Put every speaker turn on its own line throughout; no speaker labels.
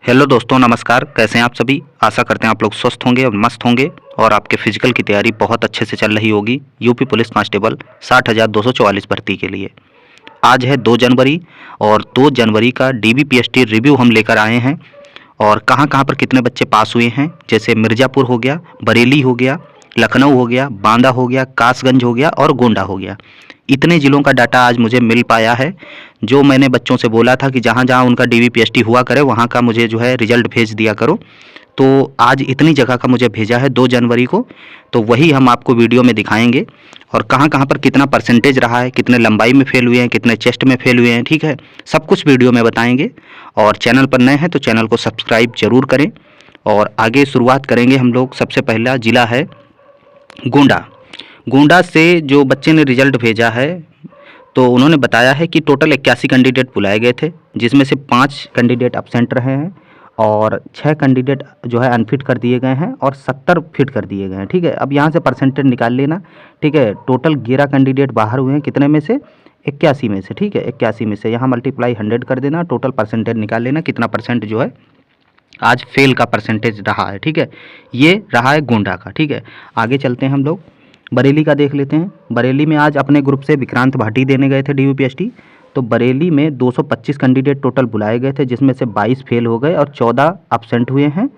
Hello दोस्तों, नमस्कार। कैसे हैं आप सभी? आशा करते हैं आप लोग स्वस्थ होंगे और मस्त होंगे और आपके फिजिकल की तैयारी बहुत अच्छे से चल रही होगी यूपी पुलिस कांस्टेबल 60,244 भर्ती के लिए। आज है 2 जनवरी और 2 जनवरी का डीबीपीएसटी रिव्यू हम लेकर आए हैं और कहाँ-कहाँ पर कितने बच्चे पास हुए हैं। जैसे मिर्ज़ापुर हो गया, बरेली हो गया, लखनऊ हो गया, बांदा हो गया, कासगंज हो गया और गोंडा हो गया। इतने ज़िलों का डाटा आज मुझे मिल पाया है। जो मैंने बच्चों से बोला था कि जहाँ-जहाँ उनका डीबीपीएसटी हुआ करे वहाँ का मुझे जो है रिज़ल्ट भेज दिया करो। तो आज इतनी जगह का मुझे भेजा है 2 जनवरी को, तो वही हम आपको वीडियो में दिखाएँगे और कहाँ-कहाँ पर कितना परसेंटेज रहा है, कितने लंबाई में फ़ेल हुए हैं, कितने चेस्ट में फ़ेल हुए हैं, ठीक है? सब कुछ वीडियो में बताएँगे और चैनल पर नए हैं तो चैनल को सब्सक्राइब ज़रूर करें। और आगे शुरुआत करेंगे हम लोग। सबसे पहला ज़िला है गोंडा। गोंडा से जो बच्चे ने रिज़ल्ट भेजा है तो उन्होंने बताया है कि टोटल 81 कैंडिडेट बुलाए गए थे, जिसमें से 5 कैंडिडेट अब्सेंट रहे हैं और 6 कैंडिडेट जो है अनफिट कर दिए गए हैं और 70 फिट कर दिए गए हैं, ठीक है? अब यहाँ से परसेंटेज निकाल लेना, ठीक है? टोटल 11 कैंडिडेट बाहर हुए हैं, कितने में से? 81 में से, ठीक है? 81 में से यहाँ मल्टीप्लाई 100 कर देना, टोटल परसेंटेज निकाल लेना कितना परसेंट जो है आज फेल का परसेंटेज रहा है, ठीक है? ये रहा है गोंडा का, ठीक है? आगे चलते हैं हम लोग, बरेली का देख लेते हैं। बरेली में आज अपने ग्रुप से विक्रांत भाटी देने गए थे डीयूपीएसटी। तो बरेली में 225 कैंडिडेट टोटल बुलाए गए थे, जिसमें से 22 फेल हो गए और 14 अब्सेंट हुए हैं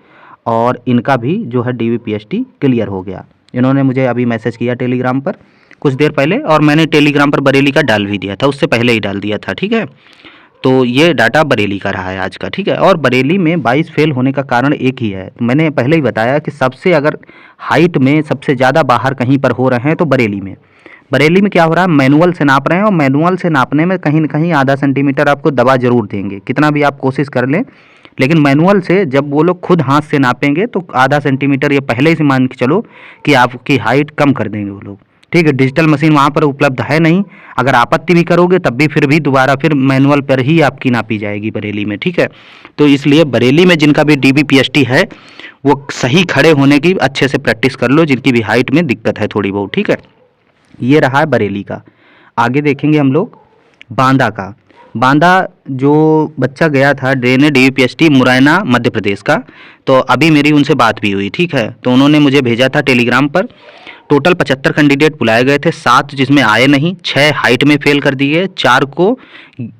और इनका भी जो है डीयूपीएसटी क्लियर हो गया। इन्होंने मुझे अभी मैसेज किया टेलीग्राम पर कुछ देर पहले और मैंने टेलीग्राम पर बरेली का डाल भी दिया था, उससे पहले ही डाल दिया था, ठीक है? तो ये डाटा बरेली का रहा है आज का, ठीक है? और बरेली में 22 फेल होने का कारण एक ही है। मैंने पहले ही बताया कि सबसे अगर हाइट में सबसे ज़्यादा बाहर कहीं पर हो रहे हैं तो बरेली में। बरेली में क्या हो रहा है, मैनुअल से नाप रहे हैं और मैनुअल से नापने में कहीं न कहीं आधा सेंटीमीटर आपको दबा ज़रूर देंगे, कितना भी आप कोशिश कर लें। लेकिन मैनुअल से जब वो लोग खुद हाथ से नापेंगे तो आधा सेंटीमीटर ये पहले से मान के चलो कि आपकी हाइट कम कर देंगे वो लोग, ठीक है? डिजिटल मशीन वहाँ पर उपलब्ध है नहीं। अगर आपत्ति भी करोगे तब भी फिर भी दोबारा फिर मैनुअल पर ही आपकी नापी जाएगी बरेली में, ठीक है? तो इसलिए बरेली में जिनका भी डीबीपीएसटी है वो सही खड़े होने की अच्छे से प्रैक्टिस कर लो, जिनकी भी हाइट में दिक्कत है थोड़ी बहुत, ठीक है? ये रहा है बरेली का। आगे देखेंगे हम लोग बांदा का। बांदा जो बच्चा गया था ने डीपीएसटी मुरैना मध्य प्रदेश का, तो अभी मेरी उनसे बात भी हुई, ठीक है? तो उन्होंने मुझे भेजा था टेलीग्राम पर। टोटल 75 कैंडिडेट बुलाए गए थे, 7 जिसमें आए नहीं, 6 हाइट में फेल कर दिए, 4 को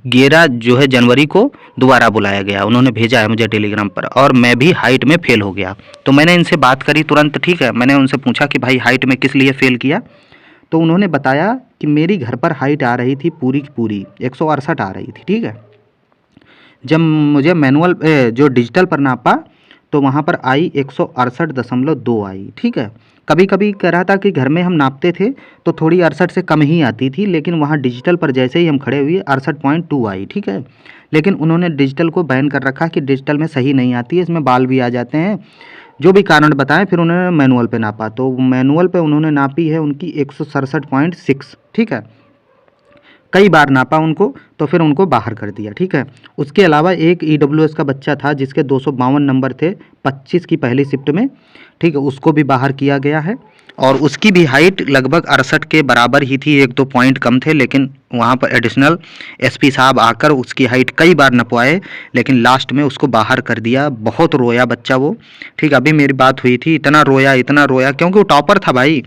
11 जो है जनवरी को दोबारा बुलाया गया। उन्होंने भेजा है मुझे टेलीग्राम पर और मैं भी हाइट में फेल हो गया। तो मैंने इनसे बात करी तुरंत, ठीक है? मैंने उनसे पूछा कि भाई हाइट में किस लिए फेल किया? तो उन्होंने बताया कि मेरी घर पर हाइट आ रही थी पूरी की पूरी 168 आ रही थी, ठीक है? जब मुझे मैनुअल जो डिजिटल पर नापा तो वहाँ पर आई 168.2 आई, ठीक है? कभी कभी कह रहा था कि घर में हम नापते थे तो थोड़ी 68 से कम ही आती थी, लेकिन वहाँ डिजिटल पर जैसे ही हम खड़े हुए 68.2 आई, ठीक है? लेकिन उन्होंने डिजिटल को बैन कर रखा कि डिजिटल में सही नहीं आती है, इसमें बाल भी आ जाते हैं, जो भी कारण बताएं। फिर उन्होंने मैनुअल पे नापा तो मैनुअल पे उन्होंने नापी है उनकी 167.6, ठीक है? कई बार नापा उनको तो फिर उनको बाहर कर दिया, ठीक है? उसके अलावा एक ईडब्ल्यूएस का बच्चा था जिसके 252 नंबर थे 25 की पहली शिफ्ट में, ठीक है? उसको भी बाहर किया गया है और उसकी भी हाइट लगभग 68 के बराबर ही थी, 1-2 पॉइंट कम थे, लेकिन वहाँ पर एडिशनल एसपी साहब आकर उसकी हाइट कई बार नपवाए, लेकिन लास्ट में उसको बाहर कर दिया। बहुत रोया बच्चा वो, ठीक है? अभी मेरी बात हुई थी, इतना रोया क्योंकि वो टॉपर था भाई।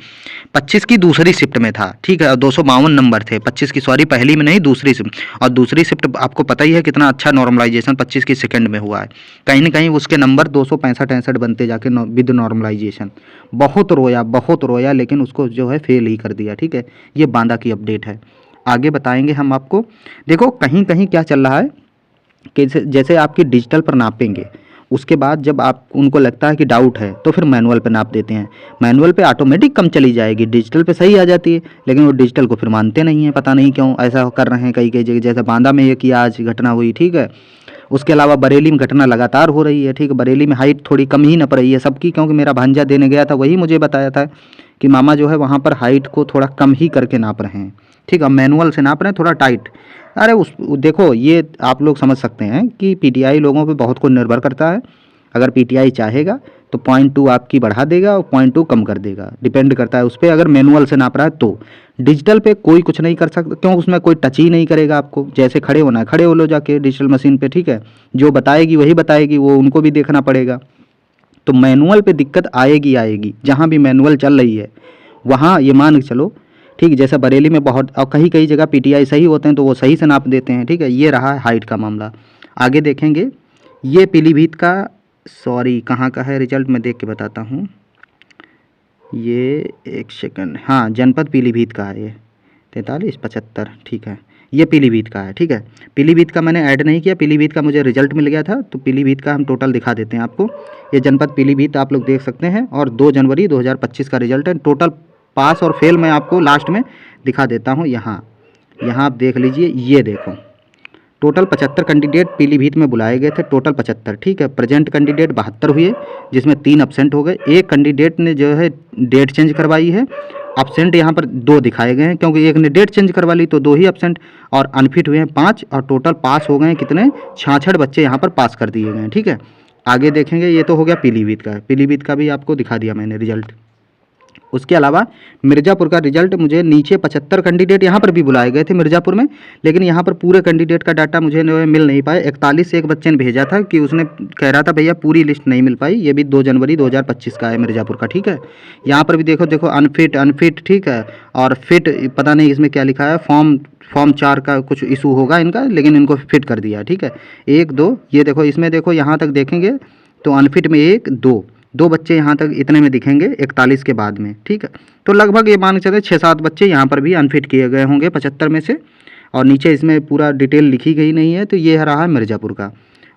25 की दूसरी शिफ्ट में था, ठीक है? 252 नंबर थे, 25 की, सॉरी, पहली में नहीं दूसरी शिफ्ट। और दूसरी शिफ्ट आपको पता ही है कितना अच्छा नॉर्मलाइजेशन 25 की सेकंड में हुआ है। कहीं ना कहीं उसके नंबर 265-63 बनते जाके विद नॉर्मलाइजेशन। बहुत रोया लेकिन उसको जो है फेल ही कर दिया, ठीक है? ये बांदा की अपडेट है। आगे बताएंगे हम आपको। देखो कहीं कहीं क्या चल रहा है कि जैसे आपकी डिजिटल पर नापेंगे, उसके बाद जब आप उनको लगता है कि डाउट है तो फिर मैनुअल पे नाप देते हैं। मैनुअल पे ऑटोमेटिक कम चली जाएगी, डिजिटल पे सही आ जाती है, लेकिन वो डिजिटल को फिर मानते नहीं हैं, पता नहीं क्यों ऐसा कर रहे हैं कई कई जगह। जैसे बांदा में ये कि आज घटना हुई, ठीक है? उसके अलावा बरेली में घटना लगातार हो रही है, ठीक है? बरेली में हाइट थोड़ी कम ही नप रही है सबकी, क्योंकि मेरा भांजा देने गया था वही मुझे बताया था कि मामा जो है वहाँ पर हाइट को थोड़ा कम ही करके नाप रहे हैं, ठीक है? मैनुअल से नाप रहे हैं थोड़ा टाइट। अरे उस देखो ये आप लोग समझ सकते हैं कि पीटीआई लोगों पे बहुत कुछ निर्भर करता है। अगर पीटीआई चाहेगा तो 0.2 आपकी बढ़ा देगा और 0.2 कम कर देगा, डिपेंड करता है उस पर, अगर मैनुअल से नाप रहा है तो। डिजिटल पे कोई कुछ नहीं कर सकता, क्यों, उसमें कोई टच ही नहीं करेगा आपको। जैसे खड़े होना है खड़े हो लो जाके डिजिटल मशीन पे, ठीक है, जो बताएगी वही बताएगी, वो उनको भी देखना पड़ेगा। तो मैनुअल पे दिक्कत आएगी आएगी, जहाँ भी मैनुअल चल रही है वहाँ ये मान के चलो, ठीक। जैसे बरेली में बहुत और कहीं कहीं जगह पीटीआई सही होते हैं तो वो सही से नाप देते हैं, ठीक है। ये रहा हाइट का मामला। आगे देखेंगे, ये पीलीभीत का, सॉरी कहाँ का है रिजल्ट, मैं देख के बताता हूँ। ये एक सेकंड, हाँ जनपद पीलीभीत का है ये 4375, ठीक है, ये पीलीभीत का है, ठीक है। पीलीभीत का मैंने ऐड नहीं किया, पीलीभीत का मुझे रिजल्ट मिल गया था, तो पीलीभीत का हम टोटल दिखा देते हैं आपको। ये जनपद पीलीभीत आप लोग देख सकते हैं, और 2 जनवरी 2025 का रिजल्ट है। टोटल पास और फेल मैं आपको लास्ट में दिखा देता हूँ। यहाँ आप देख लीजिए, ये देखो टोटल 75 कैंडिडेट पीलीभीत में बुलाए गए थे, टोटल 75, ठीक है। प्रेजेंट कैंडिडेट 72 हुए, जिसमें 3 अब्सेंट हो गए। एक कैंडिडेट ने जो है डेट चेंज करवाई है, अब्सेंट यहाँ पर 2 दिखाए गए हैं, क्योंकि एक ने डेट चेंज करवा ली तो 2 ही अब्सेंट, और अनफिट हुए हैं 5, और टोटल पास हो गए हैं कितने, 66 बच्चे यहाँ पर पास कर दिए गए हैं, ठीक है। आगे देखेंगे, ये तो हो गया पीलीभीत का, पीलीभीत का भी आपको दिखा दिया मैंने रिजल्ट। उसके अलावा मिर्ज़ापुर का रिजल्ट मुझे नीचे 75 कैंडिडेट यहाँ पर भी बुलाए गए थे मिर्ज़ापुर में, लेकिन यहाँ पर पूरे कैंडिडेट का डाटा मुझे मिल नहीं पाया। 41 से एक बच्चे ने भेजा था कि उसने कह रहा था भैया पूरी लिस्ट नहीं मिल पाई। ये भी 2 जनवरी 2025 का है मिर्ज़ापुर का, ठीक है। यहाँ पर भी देखो अनफिट, ठीक है, और फिट पता नहीं इसमें क्या लिखा है, फॉर्म 4 का कुछ इशू होगा इनका, लेकिन इनको फिट कर दिया, ठीक है। 1 2, ये देखो इसमें देखो यहाँ तक देखेंगे तो अनफिट में 1 2 बच्चे यहाँ तक इतने में दिखेंगे 41 के बाद में, ठीक है। तो लगभग ये मान के चले 6-7 बच्चे यहाँ पर भी अनफिट किए गए होंगे 75 में से, और नीचे इसमें पूरा डिटेल लिखी गई नहीं है। तो ये रहा मिर्ज़ापुर का,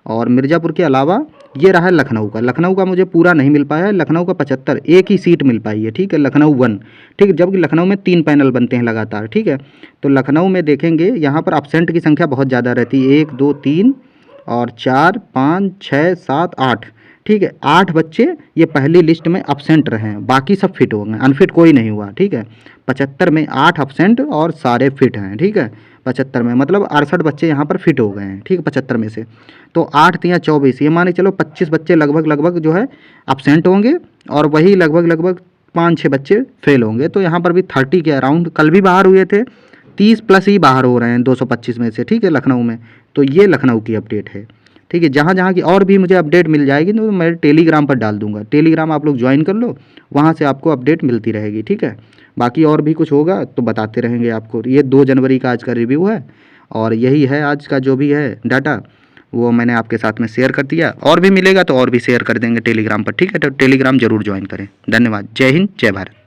और मिर्ज़ापुर के अलावा ये रहा लखनऊ का। लखनऊ का मुझे पूरा नहीं मिल पाया है, लखनऊ का 75, एक ही सीट मिल पाई है, ठीक है, लखनऊ 1, ठीक है, जबकि लखनऊ में 3 पैनल बनते हैं लगातार, ठीक है। तो लखनऊ में देखेंगे यहाँ पर अब्सेंट की संख्या बहुत ज़्यादा रहती है, 1 2 3 और 4 5 6 7 8, ठीक है। 8 बच्चे ये पहली लिस्ट में अब्सेंट रहे हैं, बाकी सब फिट हो गए, अनफिट कोई नहीं हुआ, ठीक है। 75 में 8 अब्सेंट और सारे फिट हैं, ठीक है। 75 में मतलब 68 बच्चे यहाँ पर फिट हो गए हैं, ठीक है, 75 में से। तो 8 3 24, ये माने चलो 25 बच्चे लगभग जो है अब्सेंट होंगे, और वही लगभग 5-6 बच्चे फेल होंगे। तो यहाँ पर भी 30 के अराउंड कल भी बाहर हुए थे, 30 प्लस ही बाहर हो रहे हैं 225 में से, ठीक है, लखनऊ में। तो ये लखनऊ की अपडेट है, ठीक है। जहाँ जहाँ की और भी मुझे अपडेट मिल जाएगी तो मैं टेलीग्राम पर डाल दूंगा, टेलीग्राम आप लोग ज्वाइन कर लो, वहाँ से आपको अपडेट मिलती रहेगी, ठीक है। बाकी और भी कुछ होगा तो बताते रहेंगे आपको। ये 2 जनवरी का आज का रिव्यू है, और यही है आज का जो भी है डाटा, वो मैंने आपके साथ में शेयर कर दिया। और भी मिलेगा तो और भी शेयर कर देंगे टेलीग्राम पर, ठीक है। तो टेलीग्राम जरूर ज्वाइन करें। धन्यवाद। जय हिंद, जय भारत।